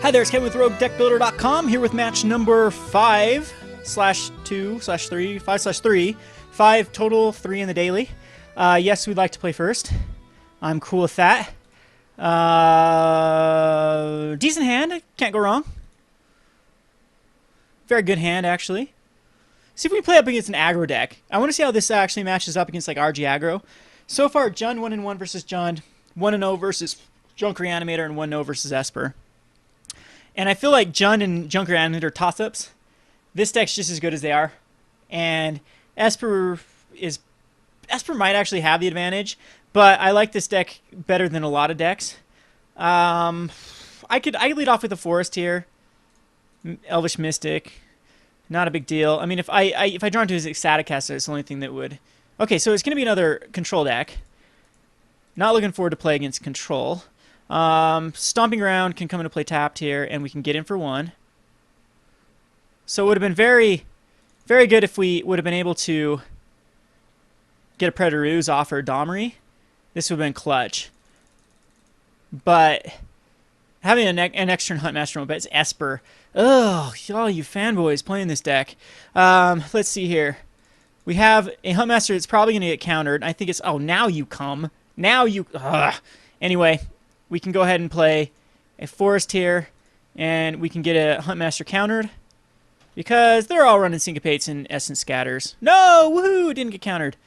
Hi there, it's Kevin with Roguedeckbuilder.com, here with match number 5/2/3, 5/3. 5 total, 3 in the daily. Yes, we'd like to play first. I'm cool with that. Decent hand, can't go wrong. Very good hand, actually. See if we can play up against an aggro deck. I want to see how this actually matches up against like RG aggro. So far, Jund 1-1 versus Jund, 1-0 versus Junk Reanimator, and 1-0 versus Esper. And I feel like Jund and Junk Reanimator are toss-ups. This deck's just as good as they are. And Esper might actually have the advantage, but I like this deck better than a lot of decks. I could lead off with a Forest here. Elvish Mystic. Not a big deal. I mean, if I draw into his Ecstatic Caster, it's the only thing that would... Okay, so it's going to be another control deck. Not looking forward to play against control. Stomping Ground can come into play tapped here, and we can get in for 1. So it would have been very, very good if we would have been able to get a Predator Ooze off or Domri. This would have been clutch. But having an extra Huntmaster mode, but it's Esper. Ugh, all you fanboys playing this deck. Let's see here. We have a Huntmaster that's probably going to get countered. I think it's... Oh, now you come. Now you... Ugh. Anyway, we can go ahead and play a Forest here, and we can get a Huntmaster countered, because they're all running Syncopates and Essence Scatters. No! Woohoo! Didn't get countered.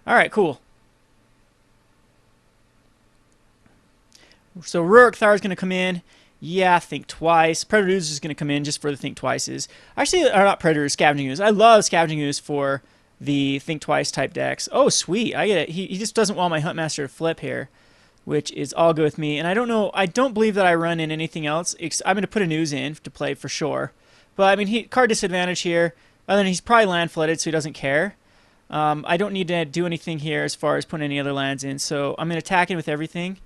Alright, cool. So Rurik Thar's going to come in. Yeah, think twice. Predator Ooze is going to come in just for the think twices. Actually, or not Predator, Scavenging Ooze. I love Scavenging Ooze for the think twice type decks. Oh, sweet. I get it. He just doesn't want my Huntmaster to flip here, which is all good with me. And I don't know, I don't believe that I run in anything else. I'm going to put an Ooze in to play for sure. But, I mean, card disadvantage here. Other than he's probably land flooded, so he doesn't care. I don't need to do anything here as far as putting any other lands in. So I'm going to attack in with everything.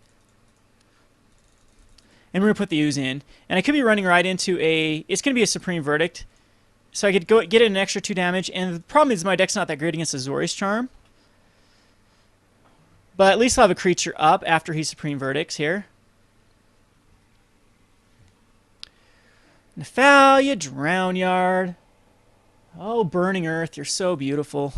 And we're going to put the Ooze in. And I could be running right into a... It's going to be a Supreme Verdict. So I could go get an extra 2 damage. And the problem is my deck's not that great against Azorius Charm. But at least I'll have a creature up after he Supreme Verdicts here. Nephalia, Drown Yard. Oh, Burning Earth, you're so beautiful.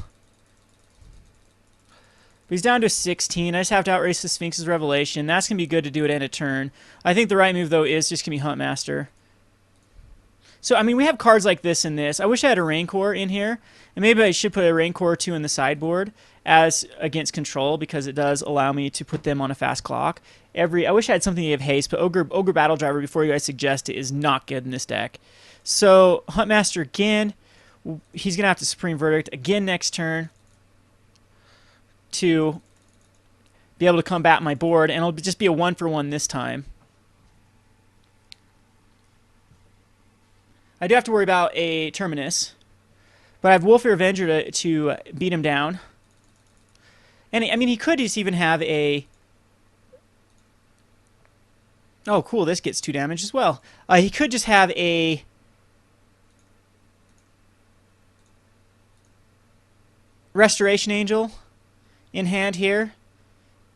But he's down to 16. I just have to outrace the Sphinx's Revelation. That's going to be good to do at end of turn. I think the right move, though, is just going to be Huntmaster. So, I mean, we have cards like this and this. I wish I had a Raincore in here. And maybe I should put a Raincore or 2 in the sideboard as against control, because it does allow me to put them on a fast clock. I wish I had something to give haste, but Ogre Battle Driver, before you guys suggest it, is not good in this deck. So, Huntmaster again. He's going to have to Supreme Verdict again next turn to be able to combat my board, and it'll just be a 1-for-1 this time. I do have to worry about a Terminus, but I have Wolfear Avenger to beat him down. And, I mean, he could just even have a... Oh, cool, this gets 2 damage as well. He could just have a... Restoration Angel in hand here.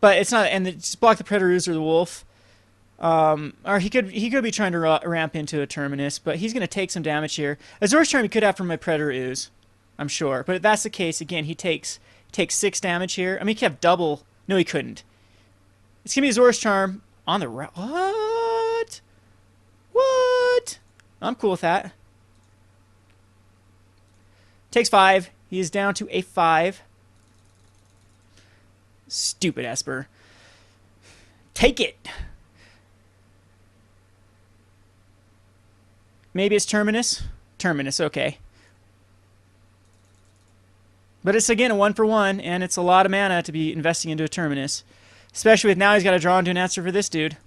But it's not... And just block the Predator Ooze or the Wolf. Or he could be trying to ramp into a Terminus, but he's going to take some damage here. Azorius Charm he could have from my Predator Ooze, I'm sure. But if that's the case, again, he takes 6 damage here. I mean, he could have double. No, he couldn't. It's going to be Azorius Charm on the... What? What? I'm cool with that. Takes 5. He is down to a 5. Stupid Esper. Take it. Maybe it's Terminus. Terminus, okay. But it's, again, a 1-for-1, and it's a lot of mana to be investing into a Terminus. Especially with now he's got to draw into an answer for this dude.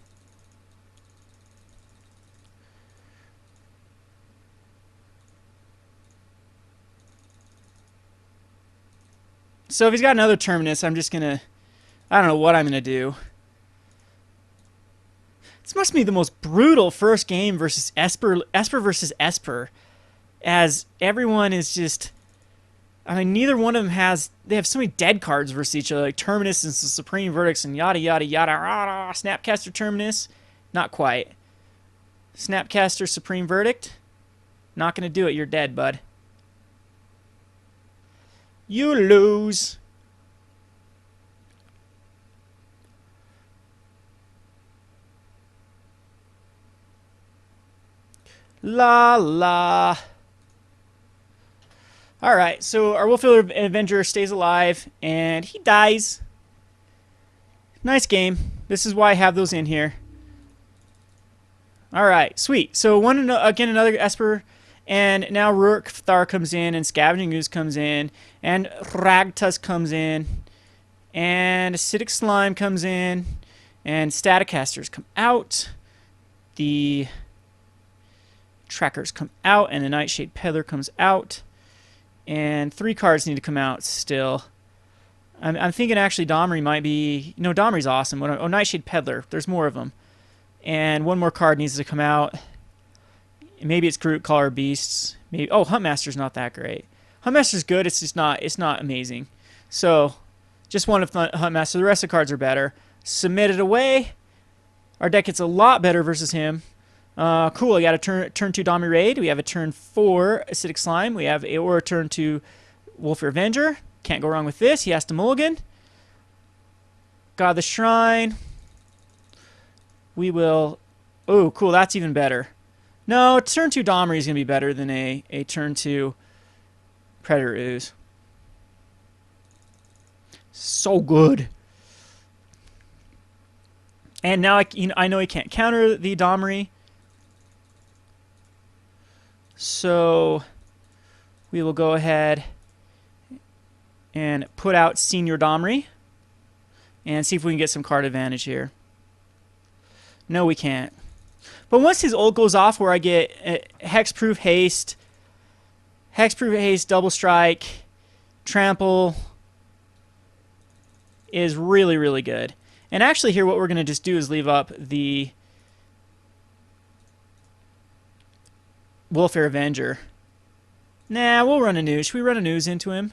So if he's got another Terminus, I'm just going to... I don't know what I'm going to do. This must be the most brutal first game versus Esper versus Esper. As everyone is just... I mean, neither one of them has... They have so many dead cards versus each other, like Terminus and Supreme Verdicts and yada, yada, yada. Snapcaster Terminus. Not quite. Snapcaster Supreme Verdict. Not going to do it. You're dead, bud. You lose. La la. Alright, so our Wolffield Avenger stays alive, and he dies. Nice game. This is why I have those in here. Alright, sweet. So again, another Esper, and now Roguedeckbuilder comes in, and Scavenging Ooze comes in, and Ragtusk comes in, and Acidic Slime comes in, and Staticasters come out. The Trackers come out, and the Nightshade Peddler comes out. And 3 cards need to come out still. I'm thinking actually Domri might be... No, Domri's awesome. Oh, Nightshade Peddler. There's more of them. And 1 more card needs to come out. Maybe it's Groot, Caller Beasts. Maybe. Oh, Huntmaster's not that great. Huntmaster's good. It's just not... It's not amazing. So, just one of Huntmaster. The rest of the cards are better. Submit it away. Our deck gets a lot better versus him. Cool, we got a turn 2 Domri Raid. We have a turn 4 Acidic Slime. We have a turn 2 Wolf Avenger. Can't go wrong with this. He has to mulligan. God the Shrine. We will... Oh, cool, that's even better. No, turn 2 Domri is going to be better than a turn 2 Predator Ooze. So good. And now I know he can't counter the Domri. So we will go ahead and put out Senior Domri and see if we can get some card advantage here. No, we can't. But once his ult goes off where I get Hexproof Haste, Double Strike, Trample is really, really good. And actually here what we're going to just do is leave up the Wolfare Avenger. Nah, we'll run a Ooze. Should we run an Ooze into him?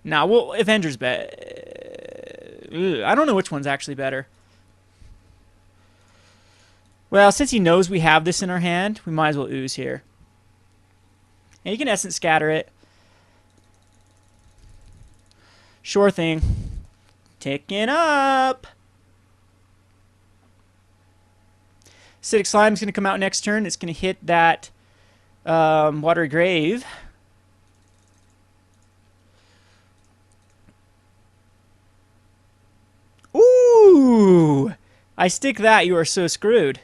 Nah, Avenger's better. I don't know which one's actually better. Well, since he knows we have this in our hand, we might as well Ooze here. And you can Essence Scatter it. Sure thing. Ticking up. Acidic Slime is going to come out next turn. It's going to hit that Watery Grave. Ooh! I stick that, you are so screwed.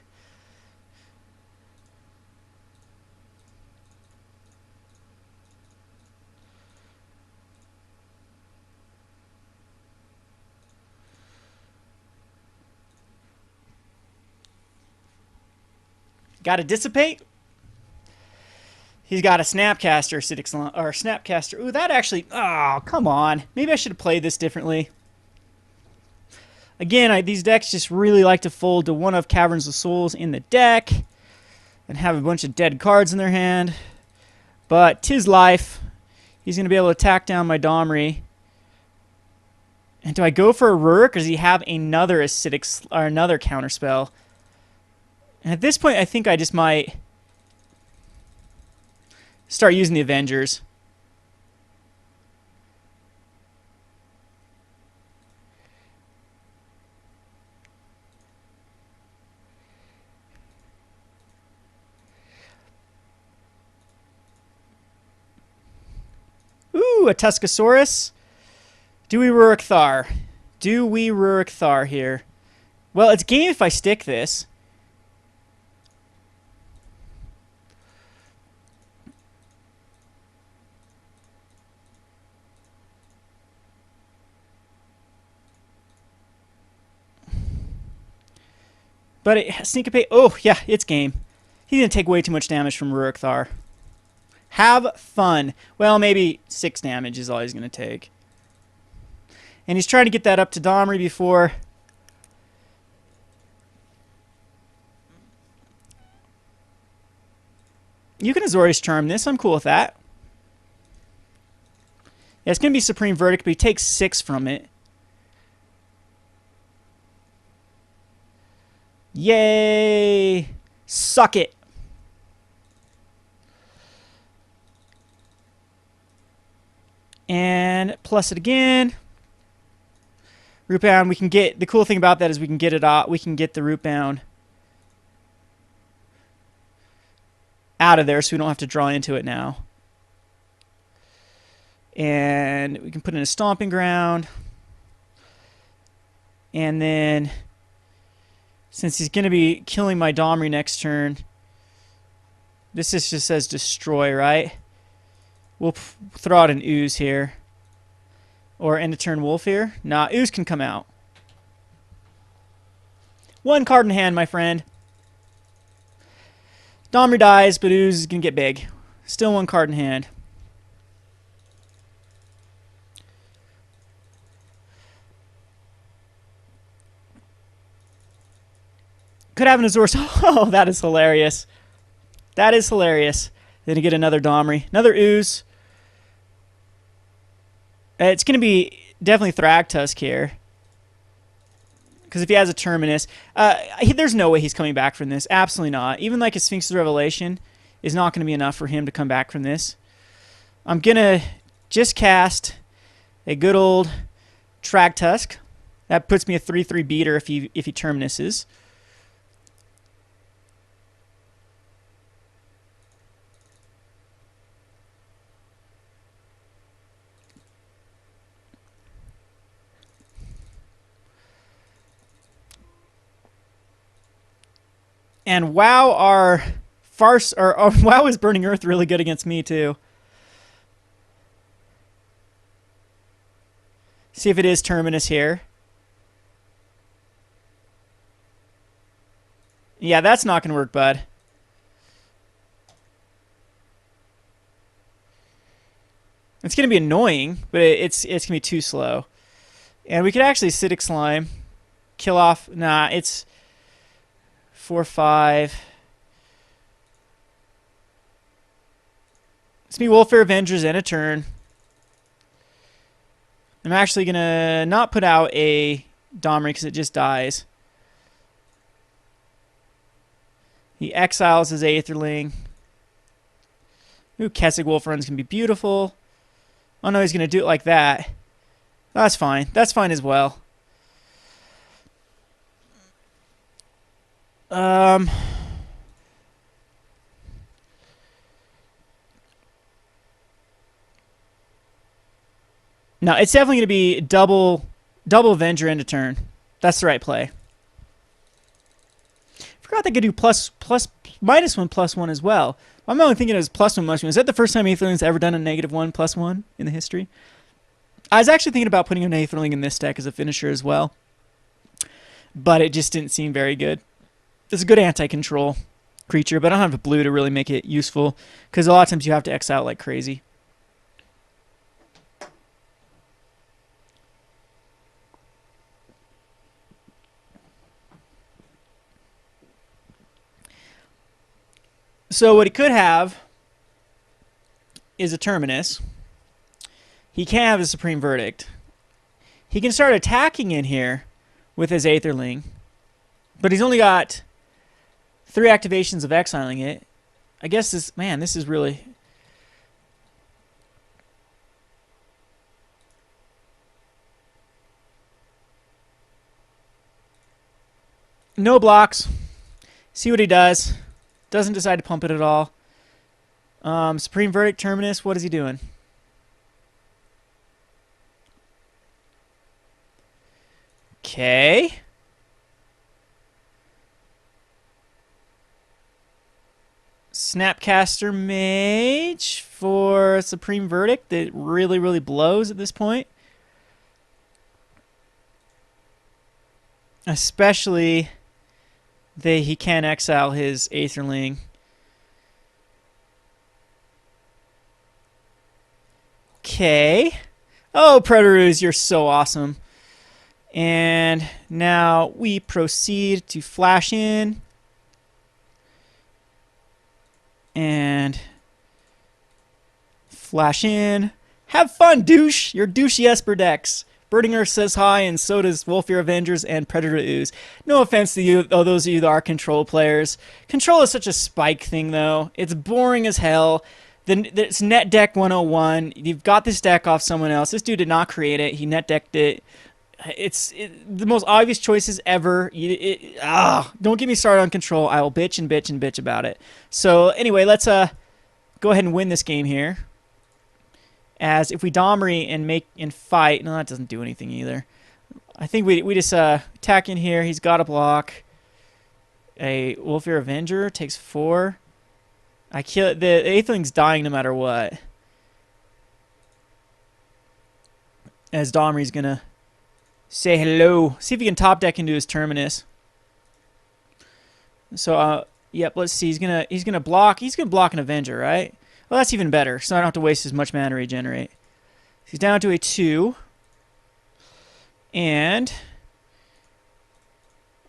Got to dissipate. He's got a Snapcaster, Acidic Slime, or Snapcaster. Ooh, that actually... Oh, come on. Maybe I should have played this differently. Again, these decks just really like to fold to one of Caverns of Souls in the deck and have a bunch of dead cards in their hand. But 'tis life. He's going to be able to attack down my Domri. And do I go for a Rurk, or does he have another Acidic or another counterspell? And at this point, I think I just might start using the Avengers. Ooh, a Tuskosaurus. Do we Roguedeckbuilder? Do we Roguedeckbuilder here? Well, it's game if I stick this. But Syncopate... Oh, yeah, it's game. He's going to take way too much damage from Roguedeckbuilder. Have fun. Well, maybe 6 damage is all he's going to take. And he's trying to get that up to Domri before... You can Azorius Charm this. I'm cool with that. Yeah, it's going to be Supreme Verdict, but he takes 6 from it. Yay! Suck it. And plus it again. Rootbound, we can get, the cool thing about that is we can get it out, we can get the rootbound out of there so we don't have to draw into it now. And we can put in a stomping ground. And then, since he's going to be killing my Domri next turn, this just says destroy, right? We'll throw out an Ooze here. Or end of turn Wolf here. Nah, Ooze can come out. One card in hand, my friend. Domri dies, but Ooze is going to get big. Still one card in hand. Could have an Azorus. Oh, that is hilarious. That is hilarious. Then you get another Domri. Another Ooze. It's going to be definitely Thragtusk here. Because if he has a Terminus, there's no way he's coming back from this. Absolutely not. Even like a Sphinx's Revelation is not going to be enough for him to come back from this. I'm going to just cast a good old Thragtusk. That puts me a 3/3 beater if he Terminuses. And wow, our farce, or wow, is Burning Earth really good against me too? See if it is Terminus here. Yeah, that's not going to work, bud. It's going to be annoying, but it's going to be too slow. And we could actually Acidic Slime, kill off. Nah, it's 4/5. It's me Wolfare Avengers in a turn. I'm actually going to not put out a Domri because it just dies. He exiles his Aetherling. Ooh, Kessig Wolf Run's going to be beautiful. Oh no, he's going to do it like that. That's fine. That's fine as well. No, it's definitely going to be double Avenger end of turn. That's the right play. Forgot they could do -1/+1 as well. I'm only thinking it was +1/+1. Is that the first time Aetherling's ever done a -1/+1 in the history? I was actually thinking about putting an Aetherling in this deck as a finisher as well, but it just didn't seem very good. It's a good anti-control creature, but I don't have a blue to really make it useful because a lot of times you have to exile like crazy. So what he could have is a Terminus. He can't have a Supreme Verdict. He can start attacking in here with his Aetherling, but he's only got 3 activations of exiling it. I guess this is really... No blocks. See what he does. Doesn't decide to pump it at all. Supreme Verdict, Terminus, what is he doing? Okay. Snapcaster Mage for Supreme Verdict that really, really blows at this point. Especially that he can exile his Aetherling. Okay. Oh, Predaroos, you're so awesome. And now we proceed to flash in. And flash in. Have fun, douche. Your douchey Esper decks. Birdinger says hi, and so does Wolfear Avengers and Predator Ooze. No offense to you, oh, those of you that are control players. Control is such a spike thing, though. It's boring as hell. It's net deck 101. You've got this deck off someone else. This dude did not create it. He net decked it. It's the most obvious choices ever. Don't get me started on control. I will bitch and bitch and bitch about it. So anyway, let's go ahead and win this game here. As if we Domri and make and fight, no, that doesn't do anything either. I think we just attack in here. He's got a block. A Wolfear Avenger takes 4. I kill the Aetheling's dying no matter what. As Domri's gonna say hello. See if he can top deck into his Terminus. So yep, let's see. He's gonna block. He's gonna block an Avenger, right? Well, that's even better, so I don't have to waste as much mana to regenerate. He's down to a 2. And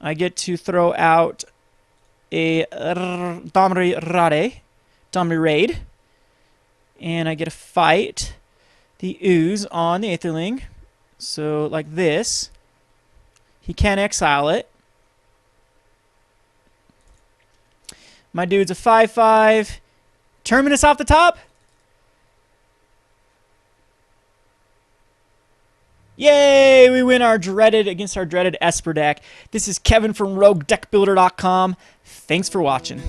I get to throw out a Domri Raid. And I get to fight the Ooze on the Aetherling. So, like this. He can exile it. My dude's a 5/5. Terminus off the top. Yay! We win against our dreaded Esper deck. This is Kevin from Roguedeckbuilder.com. Thanks for watching.